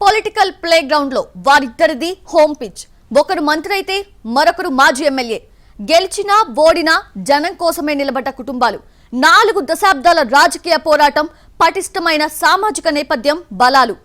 Political play ground లో వారిద్దరిది home pitch. ఒకరు మంత్రి అయితే మరొకరు మాజీ ఎమ్మెల్యే. గెలిచినా ఓడినా జనం కోసమే నిలబడ్డ కుటుంబాలు. 4 దశాబ్దాల రాజకీయ పోరాటం, పటిష్టమైన సామాజిక నేపథ్యం, బలాలు.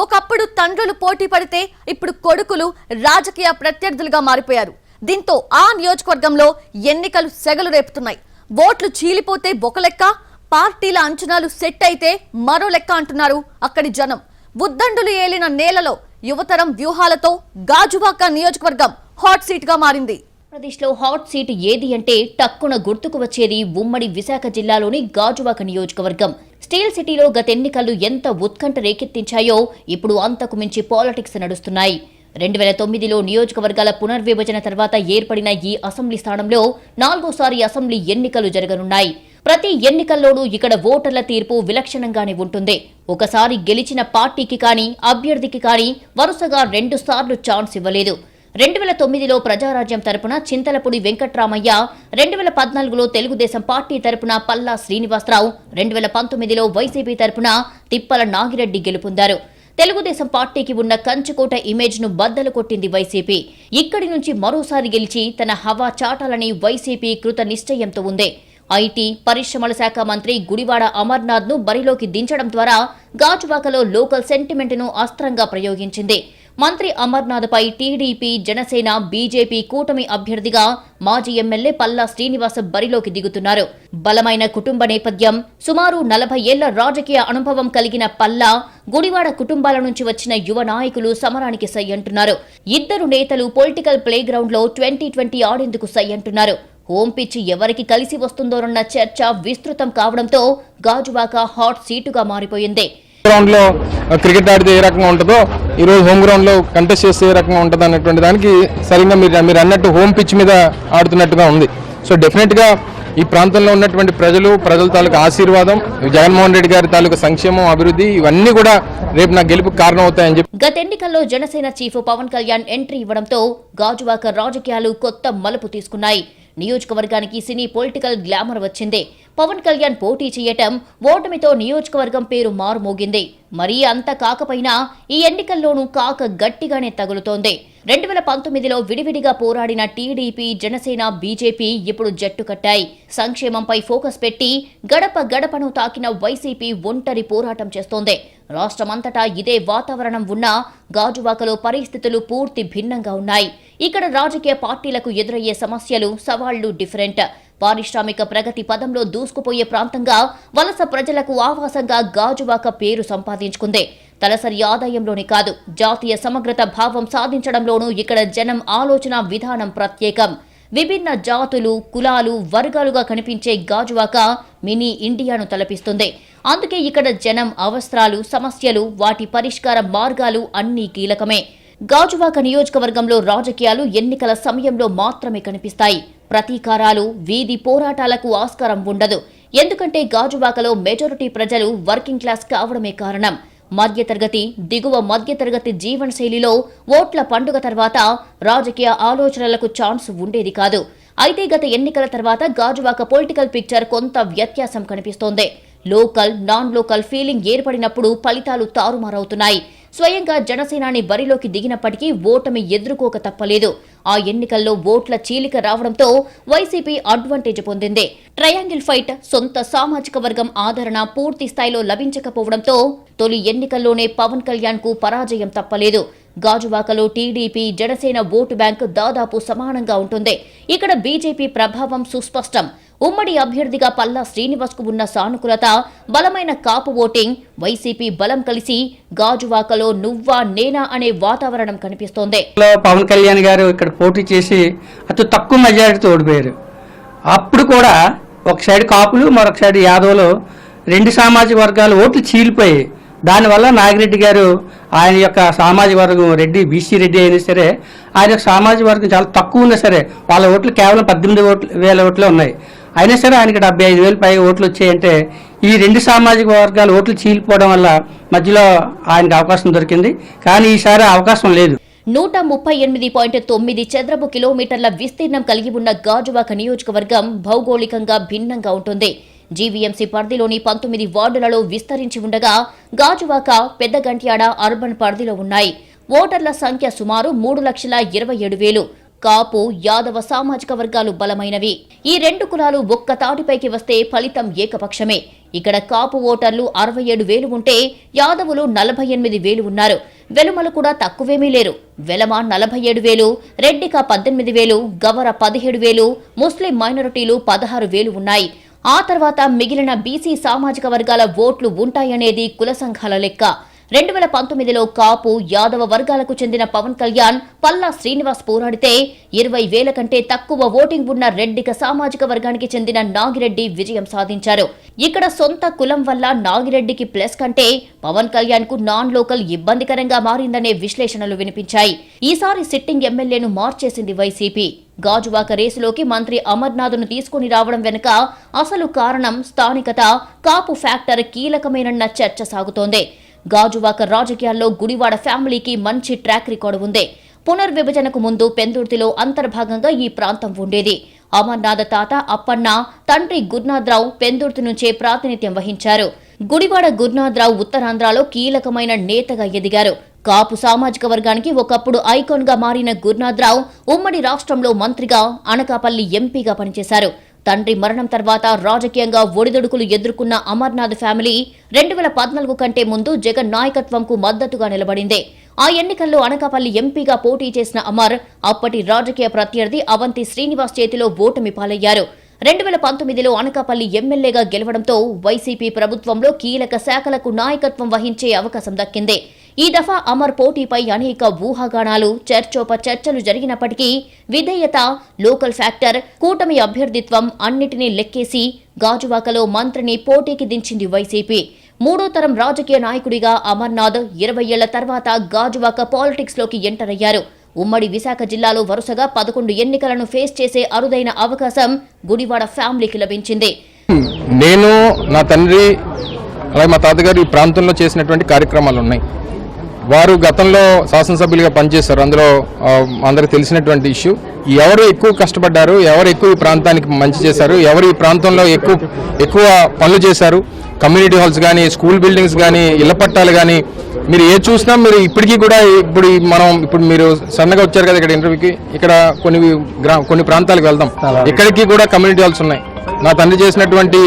ఒకప్పుడు తండ్రులు పోటీ పడితే ఇప్పుడు కొడుకులు రాజకీయ ప్రత్యర్థులుగా మారిపోయారు. దీంతో ఆ నియోజకవర్గంలో ఎన్నికలు సెగలు రేపుతున్నాయి. ఓట్లు చీలిపోతే ఒక లెక్క, పార్టీల అంచనాలు సెట్ అయితే మరో లెక్క అంటున్నారు అక్కడి జనం. ఉద్దండులు ఏలిన నేలలో యువతరం వ్యూహాలతో గాజువాక నియోజకవర్గం హాట్ సీట్ గా మారింది. ఆంధ్రప్రదేశ్లో హాట్ సీట్ ఏది అంటే టక్కున గుర్తుకు వచ్చేది ఉమ్మడి విశాఖ జిల్లాలోని గాజువాక నియోజకవర్గం. స్టీల్ సిటీలో గత ఎన్నికలు ఎంత ఉత్కంఠ రేకెత్తించాయో ఇప్పుడు అంతకు మించి పాలిటిక్స్ నడుస్తున్నాయి. 2009లో నియోజకవర్గాల పునర్విభజన తర్వాత ఏర్పడిన ఈ అసెంబ్లీ స్థానంలో 4వ అసెంబ్లీ ఎన్నికలు జరగనున్నాయి. ప్రతి ఎన్నికల్లోనూ ఇక్కడ ఓటర్ల తీర్పు విలక్షణంగానే ఉంటుంది. ఒకసారి గెలిచిన పార్టీకి కానీ అభ్యర్థికి కానీ వరుసగా 2 సార్లు ఛాన్స్ ఇవ్వలేదు. 2009లో ప్రజారాజ్యం తరపున చింతలపూడి వెంకట్రామయ్య, 2014లో తెలుగుదేశం పార్టీ తరపున పల్లా శ్రీనివాసరావు, 2019లో వైసీపీ తరపున తిప్పల నాగిరెడ్డి గెలుపొందారు. తెలుగుదేశం పార్టీకి ఉన్న కంచుకోట ఇమేజ్ ను బద్దలు కొట్టింది వైసీపీ. ఇక్కడి నుంచి మరోసారి గెలిచి తన హవా చాటాలని వైసీపీ కృత నిశ్చయంతో ఉంది. ఐటీ, పరిశ్రమల శాఖ మంత్రి గుడివాడ అమర్నాథ్ ను బరిలోకి దించడం ద్వారా గాజువాకలో లోకల్ సెంటిమెంట్ ను అస్త్రంగా ప్రయోగించింది. మంత్రి అమర్నాథ్ పై టీడీపీ, జనసేన, బీజేపీ కూటమి అభ్యర్థిగా మాజీ ఎమ్మెల్యే పల్లా శ్రీనివాస బరిలోకి దిగుతున్నారు. బలమైన కుటుంబ నేపథ్యం, సుమారు 40 ఏళ్ల రాజకీయ అనుభవం కలిగిన పల్లా, గుడివాడ కుటుంబాల నుంచి వచ్చిన యువ నాయకులు సమరానికి సై అంటున్నారు. ఇద్దరు నేతలు పొలిటికల్ ప్లే గ్రౌండ్ లో 2020 ఆడేందుకు సై అంటున్నారు. హోం పిచ్ ఎవరికి కలిసి వస్తుందోనన్న చర్చ విస్తృతం కావడంతో గాజువాక హాట్ సీటుగా మారిపోయింది. గ్రౌండ్ లో క్రికెట్ ఆడితే ఏ రకంగా ఉంటుందో ఈ రోజు హోమ్ గ్రౌండ్ లో కంటెస్ట్ చేస్తే ఏ రకంగా ఉంటుంది అన్నటువంటి దానికి సరిగ్గా మీరు అన్నట్టు హోమ్ పిచ్ మీద ఆడుతున్నట్టుగా ఉంది. సో డెఫినెట్ గా ఈ ప్రాంతంలో ఉన్నటువంటి ప్రజల తాలూకు ఆశీర్వాదం, జగన్మోహన్ రెడ్డి గారి తాలూకు సంక్షేమం, అభివృద్ధి ఇవన్నీ కూడా రేపు నా గెలుపుకు కారణం అవుతాయని చెప్పి గత ఎన్నికల్లో జనసేన చీఫ్ పవన్ కళ్యాణ్ ఎంట్రీ ఇవ్వడంతో గాజువాక రాజకీయాలు కొత్త మలుపు తీసుకున్నాయి. నియోజకవర్గానికి సినీ పొలిటికల్ గ్లామర్ వచ్చింది. పవన్ కళ్యాణ్ పోటీ చేయటం, ఓటమితో నియోజకవర్గం పేరు మారుమోగింది. మరీ అంత కాకపోయినా ఈ ఎన్నికల్లోనూ కాక గట్టిగానే తగులుతోంది. 2019లో విడివిడిగా పోరాడిన టీడీపీ, జనసేన, బీజేపీ ఇప్పుడు జట్టు కట్టాయి. సంక్షేమంపై ఫోకస్ పెట్టి గడప గడపను తాకిన వైసీపీ ఒంటరి పోరాటం చేస్తోంది. రాష్ట్రమంతటా ఇదే వాతావరణం ఉన్నా గాజువాకలో పరిస్థితులు పూర్తి భిన్నంగా ఉన్నాయి. ఇక్కడ రాజకీయ పార్టీలకు ఎదురయ్యే సమస్యలు, సవాళ్లు డిఫరెంట్. పారిశ్రామిక ప్రగతి పదంలో దూసుకుపోయే ప్రాంతంగా, వలస ప్రజలకు ఆవాసంగా గాజువాక పేరు సంపాదించుకుంది. తలసరి ఆదాయంలోనే కాదు, జాతీయ సమగ్రత భావం సాధించడంలోనూ ఇక్కడ జనం ఆలోచన విధానం ప్రత్యేకం. విభిన్న జాతులు, కులాలు, వర్గాలుగా కనిపించే గాజువాక మినీ ఇండియాను తలపిస్తుంది. అందుకే ఇక్కడ జనం అవసరాలు, సమస్యలు, వాటి పరిష్కార మార్గాలు అన్నీ కీలకమే. గాజువాక నియోజకవర్గంలో రాజకీయాలు ఎన్నికల సమయంలో మాత్రమే కనిపిస్తాయి. ప్రతీకారాలు, వీధి పోరాటాలకు ఆస్కారం ఉండదు. ఎందుకంటే గాజువాకలో మెజారిటీ ప్రజలు వర్కింగ్ క్లాస్ కావడమే కారణం. మధ్యతరగతి, దిగువ మధ్యతరగతి జీవనశైలిలో ఓట్ల పండుగ తర్వాత రాజకీయ ఆలోచనలకు ఛాన్స్ ఉండేది కాదు. అయితే గత ఎన్నికల తర్వాత గాజువాక పొలిటికల్ పిక్చర్ కొంత వ్యత్యాసం కనిపిస్తోంది. లోకల్, నాన్ లోకల్ ఫీలింగ్ ఏర్పడినప్పుడు ఫలితాలు తారుమారవుతున్నాయి. స్వయంగా జనసేనాని బరిలోకి దిగినప్పటికీ ఓటమి ఎదుర్కోక తప్పలేదు. ఆ ఎన్నికల్లో ఓట్ల చీలిక రావడంతో వైసీపీ అడ్వాంటేజ్ పొందింది. ట్రయాంగిల్ ఫైట్, సొంత సామాజిక వర్గం ఆదరణ పూర్తి స్థాయిలో లభించకపోవడంతో తొలి ఎన్నికల్లోనే పవన్ కళ్యాణ్ కు పరాజయం తప్పలేదు. గాజువాకలో టీడీపీ, జనసేన ఓటు బ్యాంక్ దాదాపు సమానంగా ఉంటుంది. ఇక్కడ బీజేపీ ప్రభావం సుస్పష్టం. ఉమ్మడి అభ్యర్థిగా పల్లా శ్రీనివాస్ కు ఉన్న సానుకూలత, బలమైన కాపు ఓటింగ్, వైసీపీ బలం కలిసి గాజువాకలో నువ్వా నేనా అనే వాతావరణం కనిపిస్తోంది. పవన్ కళ్యాణ్ గారు ఇక్కడ పోటీ చేసి అతి తక్కువ మెజారిటీతో ఓడిపోయారు. అప్పుడు కూడా ఒక సైడ్ కాపులు, మరొక సైడ్ యాదవులు, 2 సామాజిక వర్గాలు ఓట్లు చీలిపోయాయి. దానివల్ల నాగిరెడ్డి గారు ఆయన యొక్క సామాజిక వర్గం రెడ్డి, బీసీ రెడ్డి అయినా సరే ఆయన యొక్క సామాజిక వర్గం చాలా తక్కువ ఉన్నా సరే వాళ్ళ ఓట్లు కేవలం 18,000 ఓట్లే ఉన్నాయి. అయినా సరే ఆయనకి 75,000 పై ఓట్లు వచ్చాయంటే ఈ 2 సామాజిక వర్గాల ఓట్లు చీలిపోవడం వల్ల మధ్యలో ఆయనకు అవకాశం దొరికింది. కానీ ఈసారి అవకాశం లేదు. 138.9 చదరపు కిలోమీటర్ల విస్తీర్ణం కలిగి ఉన్న గాజువాక నియోజకవర్గం భౌగోళికంగా భిన్నంగా ఉంటుంది. జీవీఎంసీ పరిధిలోని 19 వార్డులలో విస్తరించి ఉండగా గాజువాక, పెద్దగంట్యాడ అర్బన్ పరిధిలో ఉన్నాయి. ఓటర్ల సంఖ్య సుమారు 3,27,000. కాపు, యాదవ సామాజిక వర్గాలు బలమైనవి. ఈ రెండు కులాలు ఒక్క తాటిపైకి వస్తే ఫలితం ఏకపక్షమే. ఇక్కడ కాపు ఓటర్లు 67,000 ఉంటే యాదవులు 48,000 ఉన్నారు. వెలుమలు కూడా తక్కువేమీ లేరు. వెలమ 47,000, రెడ్డిక 18,000, గవర 17,000, ముస్లిం మైనారిటీలు 16,000 ఉన్నాయి. ఆ తర్వాత మిగిలిన బీసీ సామాజిక వర్గాల ఓట్లు ఉంటాయనేది కుల సంఘాల లెక్క. 2019లో కాపు, యాదవ వర్గాలకు చెందిన పవన్ కళ్యాణ్, పల్లా శ్రీనివాస్ పోరాడితే 20,000 కంటే తక్కువ ఓటింగ్ ఉన్న రెడ్డిక సామాజిక వర్గానికి చెందిన నాగిరెడ్డి విజయం సాధించారు. ఇక్కడ సొంత కులం వల్ల నాగిరెడ్డికి ప్లస్ కంటే పవన్ కళ్యాణ్ కు నాన్ లోకల్ ఇబ్బందికరంగా మారిందనే విశ్లేషణలు వినిపించాయి. ఈసారి సిట్టింగ్ ఎమ్మెల్యేను మార్చేసింది వైసీపీ. గాజువాక రేసులోకి మంత్రి అమర్నాథ్ను తీసుకుని రావడం వెనుక అసలు కారణం స్థానికత, కాపు ఫ్యాక్టర్ కీలకమేనన్న చర్చ సాగుతోంది. గాజువాక రాజకీయాల్లో గుడివాడ ఫ్యామిలీకి మంచి ట్రాక్ రికార్డు ఉంది. పునర్విభజనకు ముందు పెందుర్తిలో అంతర్భాగంగా ఈ ప్రాంతం ఉండేది. అమర్నాథ్ తాత అప్పన్న, తండ్రి గురునాథరావు పెందుర్తి నుంచే ప్రాతినిధ్యం వహించారు. గుడివాడ గురునాథరావు ఉత్తరాంధ్రలో కీలకమైన నేతగా ఎదిగారు. కాపు సామాజిక వర్గానికి ఒకప్పుడు ఐకాన్ గా మారిన గురునాథరావు ఉమ్మడి రాష్ట్రంలో మంత్రిగా, అనకాపల్లి ఎంపీగా పనిచేశారు. తండ్రి మరణం తర్వాత రాజకీయంగా ఒడిదుడుకులు ఎదుర్కొన్న అమర్నాథ్ ఫ్యామిలీ 2014 కంటే ముందు జగన్ నాయకత్వంకు మద్దతుగా నిలబడింది. ఆ ఎన్నికల్లో అనకాపల్లి ఎంపీగా పోటీ చేసిన అమర్ అప్పటి రాజకీయ ప్రత్యర్థి అవంతి శ్రీనివాస్ చేతిలో ఓటమి పాలయ్యారు. 2019లో అనకాపల్లి ఎమ్మెల్యేగా గెలవడంతో వైసీపీ ప్రభుత్వంలో కీలక శాఖలకు నాయకత్వం వహించే అవకాశం దక్కింది. ఈ దఫా అమర్ పోటీపై అనేక ఊహాగానాలు, చర్చోపచర్చలు జరిగినప్పటికీ విధేయత, లోకల్ ఫ్యాక్టర్, కూటమి అభ్యర్థిత్వం అన్నిటినీ లెక్కేసి గాజువాకలో మంత్రిని పోటీకి దించింది వైసీపీ. మూడో తరం రాజకీయ నాయకుడిగా అమర్నాథ్ 20 ఏళ్ల తర్వాత గాజువాక పాలిటిక్స్ లోకి ఎంటర్ అయ్యారు. ఉమ్మడి విశాఖ జిల్లాలో వరుసగా 11 ఎన్నికలను ఫేస్ చేసే అరుదైన అవకాశం గుడివాడ ఫ్యామిలీకి లభించింది. నేను, నా తండ్రి, అలాగే మా తాతగారు ఈ ప్రాంతంలో చేసినటువంటి కార్యక్రమాలు ఉన్నాయి. వారు గతంలో శాసనసభ్యులుగా పనిచేశారు. అందులో అందరికి తెలిసినటువంటి ఇష్యూ, ఎవరు ఎక్కువ కష్టపడ్డారు, ఎవరు ఎక్కువ ఈ ప్రాంతానికి మంచి చేశారు, ఎవరు ఈ ప్రాంతంలో ఎక్కువ పనులు చేశారు, కమ్యూనిటీ హాల్స్ కానీ, స్కూల్ బిల్డింగ్స్ కానీ, ఇళ్ల పట్టాలు కానీ, మీరు ఏ చూసినా మీరు ఇప్పటికీ కూడా ఇప్పుడు మీరు సన్నగా వచ్చారు కదా ఇక్కడ ఇంటర్వ్యూకి, ఇక్కడ కొన్ని ప్రాంతాలకు వెళ్దాం, ఇక్కడికి కూడా కమ్యూనిటీ హాల్స్ ఉన్నాయి. నా తండ్రి చేసినటువంటి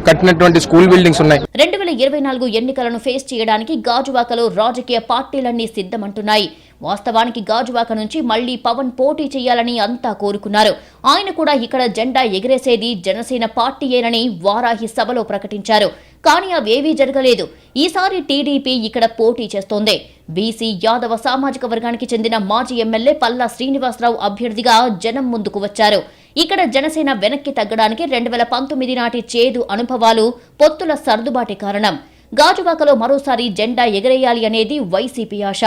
కట్టినటువంటి స్కూల్ బిల్డింగ్స్ ఉన్నాయి. 2024 ఎన్నికలను ఫేస్ చేయడానికి గాజువాకలో రాజకీయ పార్టీలన్నీ సిద్ధమంటున్నాయి. వాస్తవానికి గాజువాక నుంచి మళ్లీ పవన్ పోటీ చేయాలని అంతా కోరుకున్నారు. ఆయన కూడా ఇక్కడ జెండా ఎగిరేసేది జనసేన పార్టీయేనని వారాహి సభలో ప్రకటించారు. కానీ అవేవీ జరగలేదు. ఈసారి టీడీపీ ఇక్కడ పోటీ చేస్తోంది. బీసీ, యాదవ సామాజిక వర్గానికి చెందిన మాజీ ఎమ్మెల్యే పల్లా శ్రీనివాసరావు అభ్యర్థిగా జనం ముందుకు వచ్చారు. ఇక్కడ జనసేన వెనక్కి తగ్గడానికి 2019 నాటి చేదు అనుభవాలు, పొత్తుల సర్దుబాటే కారణం. గాజువాకలో మరోసారి జెండా ఎగరేయాలి అనేది వైసీపీ ఆశ.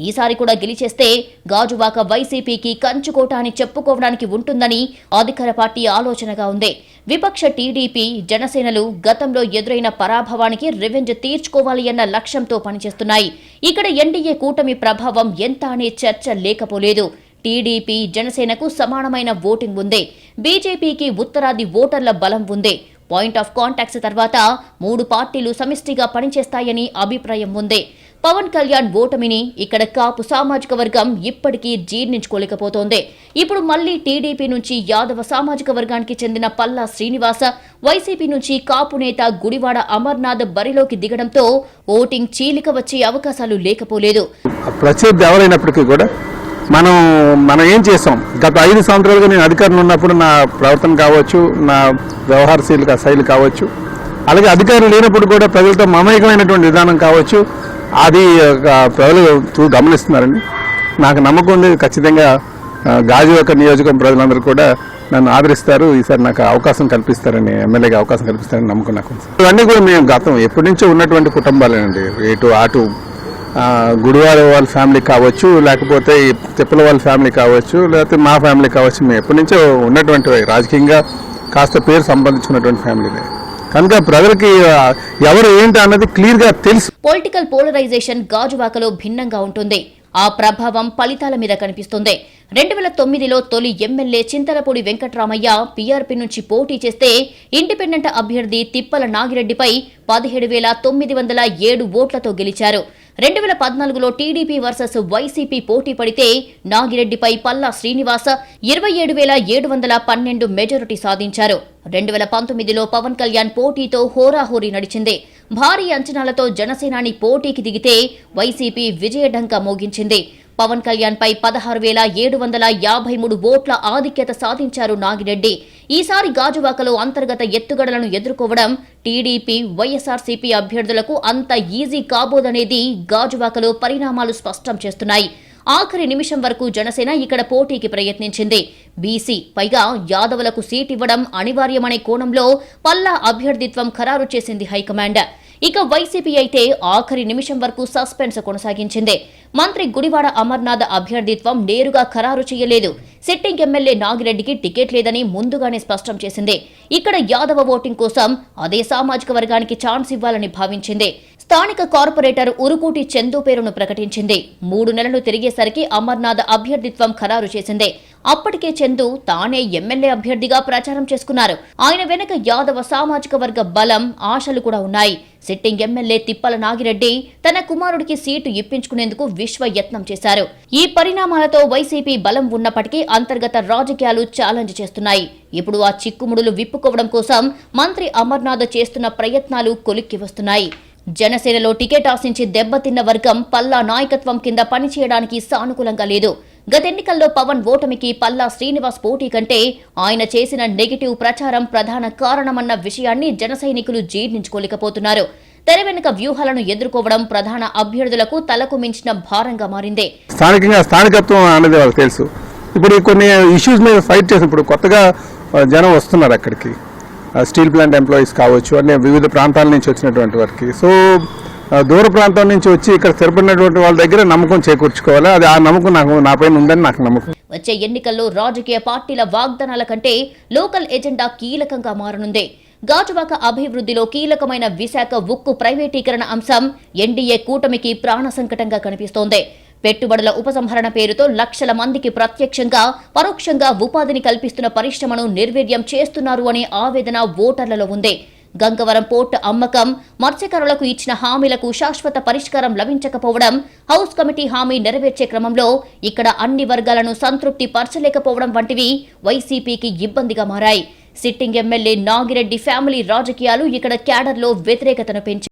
ఈసారి కూడా గెలిచేస్తే గాజువాక వైసీపీకి కంచుకోట అని చెప్పుకోవడానికి ఉంటుందని అధికార పార్టీ ఆలోచనగా ఉంది. విపక్ష టీడీపీ, జనసేనలు గతంలో ఎదురైన పరాభవానికి రివెంజ్ తీర్చుకోవాలి అన్న లక్ష్యంతో పనిచేస్తున్నాయి. ఇక్కడ ఎన్డీఏ కూటమి ప్రభావం ఎంత అనే చర్చ లేకపోలేదు. టీడీపీ, జనసేనకు సమానమైన ఓటింగ్ ఉంది. బీజేపీకి ఉత్తరాది ఓటర్ల బలం ఉంది. పాయింట్ ఆఫ్ కాంటాక్ట్స్ తర్వాత 3 పార్టీలు సమిష్టిగా పనిచేస్తాయని అభిప్రాయం ఉంది. పవన్ కళ్యాణ్ ఓటమిని ఇక్కడ కాపు సామాజిక వర్గం ఇప్పటికీ జీర్ణించుకోలేకపోతోంది. ఇప్పుడు మళ్లీ టీడీపీ నుంచి యాదవ సామాజిక వర్గానికి చెందిన పల్లా శ్రీనివాస, వైసీపీ నుంచి కాపు నేత గుడివాడ అమర్నాథ్ బరిలోకి దిగడంతో ఓటింగ్ చీలిక వచ్చే అవకాశాలు లేకపోలేదు. ప్రత్యర్థి ఎవరైనప్పటికీ కూడా మనం ఏం చేసాం, గత 5 సంవత్సరాలుగా నేను అధికారంలో ఉన్నప్పుడు నా ప్రవర్తన కావచ్చు, నా వ్యవహార శైలి కావచ్చు, అలాగే అధికారులు లేనప్పుడు కూడా ప్రజలతో మమేకమైనటువంటి విధానం కావచ్చు, అది ప్రజలు గమనిస్తున్నారని నాకు నమ్మకం ఉంది. ఖచ్చితంగా గాజువాక నియోజకవర్గం ప్రజలందరూ కూడా నన్ను ఆదరిస్తారు. ఈసారి నాకు అవకాశం కల్పిస్తారని, ఎమ్మెల్యేగా అవకాశం కల్పిస్తారని నమ్మకం నాకు. ఇవన్నీ కూడా మేము గతం ఎప్పటి నుంచో ఉన్నటువంటి కుటుంబాలేనండి. అటు గుడివాడ వాళ్ళ ఫ్యామిలీ కావచ్చు, లేకపోతే తిప్పల వాళ్ళ ఫ్యామిలీ కావచ్చు, లేకపోతే మా ఫ్యామిలీ కావచ్చు, మేము ఎప్పటి నుంచో ఉన్నటువంటి రాజకీయంగా కాస్త పేరు సంపాదించుకున్నటువంటి ఫ్యామిలీనే. కనుక ప్రజలకి ఎవరు ఏంటి అన్నది క్లియర్ గా తెలుసు. పొలిటికల్ పోలరైజేషన్ గాజువాకలో భిన్నంగా ఉంటుంది. ఆ ప్రభావం ఫలితాల మీద కనిపిస్తుంది. 2009లో తొలి ఎమ్మెల్యే చింతలపూడి వెంకట్రామయ్య పీఆర్పీ నుంచి పోటీ చేస్తే ఇండిపెండెంట్ అభ్యర్థి తిప్పల నాగిరెడ్డిపై 17,907 ఓట్లతో గెలిచారు. 2014లో టీడీపీ వర్సెస్ వైసీపీ పోటీ పడితే నాగిరెడ్డిపై పల్లా శ్రీనివాస 27,712 మెజారిటీ సాధించారు. 2019లో పవన్ కళ్యాణ్ పోటీతో హోరాహోరీ నడిచింది. భారీ అంచనాలతో జనసేనాని పోటీకి దిగితే వైసీపీ విజయఢంకా మోగించింది. పవన్ కళ్యాణ్ పై 16,753 ఓట్ల ఆధిక్యత సాధించారు నాగిరెడ్డి. ఈసారి గాజువాకలో అంతర్గత ఎత్తుగడలను ఎదుర్కోవడం టీడీపీ, వైఎస్ఆర్సీపీ అభ్యర్థులకు అంత ఈజీ కాబోదనేది గాజువాకలో పరిణామాలు స్పష్టం చేస్తున్నాయి. ఆఖరి నిమిషం వరకు జనసేన ఇక్కడ పోటీకి ప్రయత్నించింది. బీసీ పైగా యాదవులకు సీట్ ఇవ్వడం అనివార్యమనే కోణంలో పల్లా అభ్యర్థిత్వం ఖరారు చేసింది హైకమాండ్. ఇక వైసీపీ అయితే ఆఖరి నిమిషం వరకు సస్పెన్స్ కొనసాగించింది. మంత్రి గుడివాడ అమర్నాథ్ అభ్యర్థిత్వం నేరుగా ఖరారు చేయలేదు. సిట్టింగ్ ఎమ్మెల్యే నాగిరెడ్డికి టికెట్ లేదని ముందుగానే స్పష్టం చేసింది. ఇక్కడ యాదవ ఓటింగ్ కోసం అదే సామాజిక వర్గానికి ఛాన్స్ ఇవ్వాలని భావించింది. స్థానిక కార్పొరేటర్ ఉరుకూటి చందు పేరును ప్రకటించింది. 3 నెలలు తిరిగేసరికి అమర్నాథ్ అభ్యర్థిత్వం ఖరారు చేసింది. అప్పటికే చందు తానే ఎమ్మెల్యే అభ్యర్థిగా ప్రచారం చేసుకున్నారు. ఆయన వెనక యాదవ సామాజిక వర్గ బలం, ఆశలు కూడా ఉన్నాయి. సిట్టింగ్ ఎమ్మెల్యే తిప్పల నాగిరెడ్డి తన కుమారుడికి సీటు ఇప్పించుకునేందుకు విశ్వయత్నం చేశారు. ఈ పరిణామాలతో వైసీపీ బలం ఉన్నప్పటికీ అంతర్గత రాజకీయాలు ఛాలెంజ్ చేస్తున్నాయి. ఇప్పుడు ఆ చిక్కుముడులు విప్పుకోవడం కోసం మంత్రి అమర్నాథ్ చేస్తున్న ప్రయత్నాలు కొలిక్కి వస్తున్నాయి. జనసేనలో టికెట్ ఆశించి దెబ్బతిన్న వర్గం పల్లా నాయకత్వం కింద పనిచేయడానికి సానుకూలంగా లేదు. గతెన్నికల్లో పవన్ ఓటమికి పల్లా శ్రీనివాస్ పోటీ కంటే ఆయన చేసిన నెగిటివ్ ప్రచారం ప్రధాన కారణమన్న విషయాన్ని జనసైనికులు జీర్ణించుకోలేకపోతున్నారు. తెర వెనుక వ్యూహాలను ఎదుర్కోవడం ప్రధాన అభ్యర్థులకు తలకు మించిన భారంగా మారింది. స్థానికత్వం అనేది వాళ్ళకి తెలుసు. ఇప్పుడు కొన్ని ఇష్యూస్ మీద ఫైట్ చేసి ఇప్పుడు కొత్తగా జనం వస్తున్నారు అక్కడికి. స్టీల్ ప్లాంట్ ఎంప్లాయీస్ కావచ్చు, అనే వివిధ ప్రాంతాల నుంచి వచ్చినటువంటి వారికి. సో దూర ప్రాంతం నుంచి వచ్చి ఇక్కడ స్థిరపడినటువంటి వాళ్ళ దగ్గర నమ్మకం చేకూర్చుకోవాలి. అది ఆ నమ్మకం నాపైన ఉందని నాకు నమ్మకం. వచ్చే ఎన్నికల్లో రాజకీయ పార్టీల వాగ్దానాల కంటే లోకల్ ఎజెండా కీలకంగా మారనుంది. గాజువాక అభివృద్ధిలో కీలకమైన విశాఖ ఉక్కు ప్రైవేటీకరణ అంశం ఎన్డీఏ కూటమికి ప్రాణ సంకటంగా కనిపిస్తోంది. పెట్టుబడుల ఉపసంహరణ పేరుతో లక్షల మందికి ప్రత్యక్షంగా, పరోక్షంగా ఉపాధిని కల్పిస్తున్న పరిశ్రమను నిర్వీర్యం చేస్తున్నారు అనే ఆవేదన ఓటర్లలో ఉంది. గంగవరం పోర్టు అమ్మకం, మత్స్యకారులకు ఇచ్చిన హామీలకు శాశ్వత పరిష్కారం లభించకపోవడం, హౌస్ కమిటీ హామీ నెరవేర్చే క్రమంలో ఇక్కడ అన్ని వర్గాలను సంతృప్తి పరచలేకపోవడం వంటివి వైసీపీకి ఇబ్బందిగా మారాయి. సిట్టింగ్ ఎమ్మెల్యే నాగిరెడ్డి ఫ్యామిలీ రాజకీయాలు ఇక్కడ క్యాడర్లో వ్యతిరేకతను పెంచాయి.